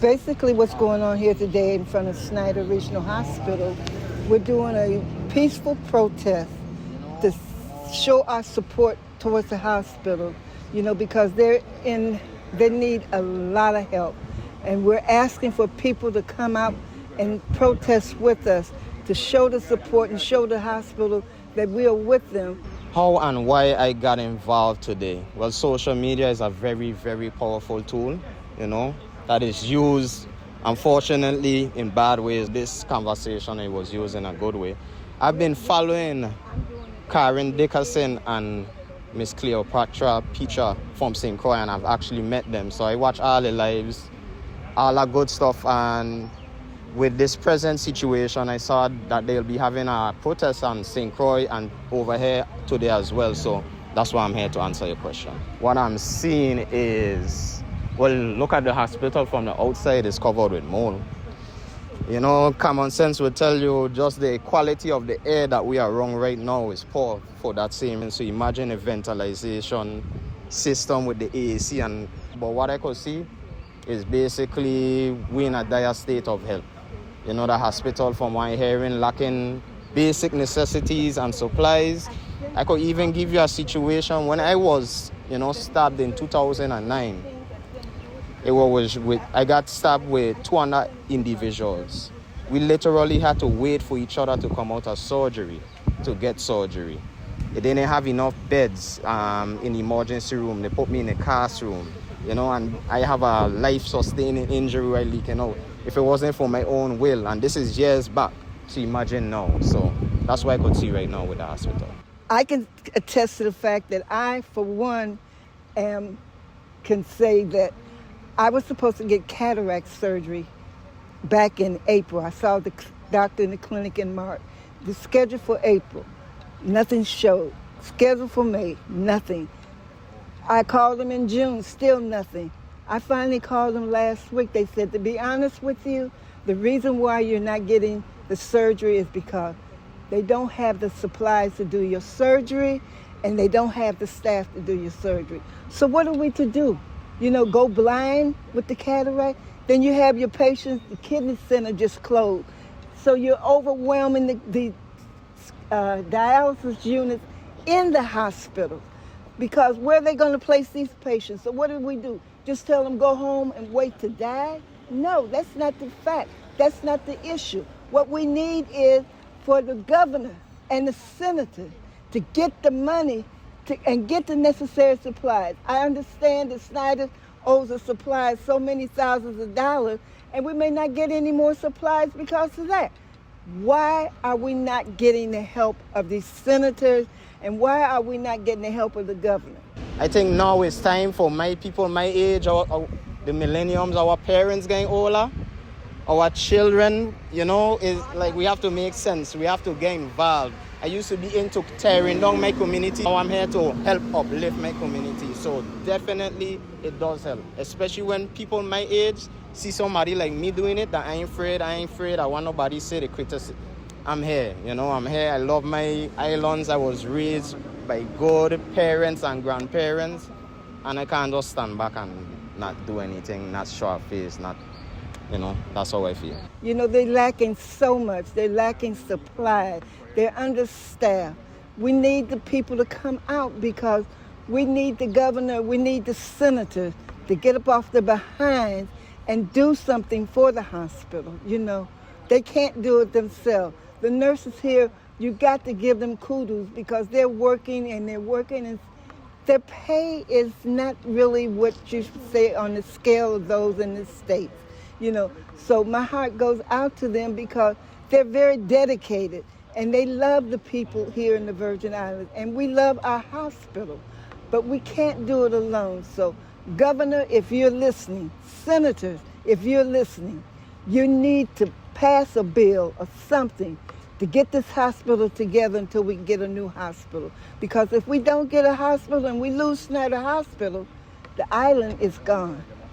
Basically what's going on here today in front of Schneider Regional Hospital, we're doing a peaceful protest to show our support towards the hospital, because they need a lot of help. And we're asking for people to come out and protest with us to show the support and show the hospital that we are with them. How and why I got involved today? Well, social media is a very, very powerful tool, that is used, unfortunately, in bad ways. This conversation, it was used in a good way. I've been following Karen Dickerson and Miss Cleopatra Peacher from St. Croix, and I've actually met them. So I watch all the lives, all that good stuff, and with this present situation, I saw that they'll be having a protest on St. Croix and over here today as well. So that's why I'm here to answer your question. What I'm seeing is, well, look at the hospital from the outside, it's covered with mold. Common sense will tell you just the quality of the air that we are around right now is poor for that same. So imagine a ventilation system with the AAC. But what I could see is basically we're in a dire state of health. The hospital, from my hearing, lacking basic necessities and supplies. I could even give you a situation when I was, stabbed in 2009. I got stabbed with 200 individuals. We literally had to wait for each other to come out of surgery to get surgery. They didn't have enough beds in the emergency room. They put me in a cast room, and I have a life-sustaining injury right leaking out. If it wasn't for my own will, and this is years back, so imagine now. So that's what I could see right now with the hospital. I can attest to the fact that I, for one, can say that I was supposed to get cataract surgery back in April. I saw the doctor in the clinic in March. The schedule for April, nothing showed. Schedule for May, nothing. I called them in June, still nothing. I finally called them last week. They said, to be honest with you, the reason why you're not getting the surgery is because they don't have the supplies to do your surgery and they don't have the staff to do your surgery. So what are we to do? Go blind with the cataract? Then you have your patients, the kidney center just closed. So you're overwhelming the dialysis units in the hospital, because where are they going to place these patients? So what do we do? Just tell them go home and wait to die? No, that's not the fact. That's not the issue. What we need is for the governor and the senator to get the money and get the necessary supplies. I understand that Schneider owes us supplies so many thousands of dollars, and we may not get any more supplies because of that. Why are we not getting the help of these senators, and why are we not getting the help of the governor? I think now it's time for my people my age, the millenniums, our parents getting older, our children, is like we have to make sense. We have to get involved. I used to be into tearing down my community. Now I'm here to help uplift my community. So definitely it does help, especially when people my age see somebody like me doing it, that I ain't afraid. I want nobody to say the criticism. I'm here, I'm here. I love my islands. I was raised by good parents and grandparents, and I can't just stand back and not do anything, not show a face, that's how I feel. They're lacking so much. They're lacking supplies. They're understaffed. We need the people to come out, because we need the governor, we need the senators to get up off their behinds and do something for the hospital. They can't do it themselves. The nurses here, you got to give them kudos, because they're working and their pay is not really what you should say on the scale of those in the States. So my heart goes out to them, because they're very dedicated and they love the people here in the Virgin Islands, and we love our hospital, but we can't do it alone. So Governor, if you're listening, senators, if you're listening, you need to pass a bill or something to get this hospital together until we get a new hospital. Because if we don't get a hospital and we lose Schneider Hospital, the island is gone.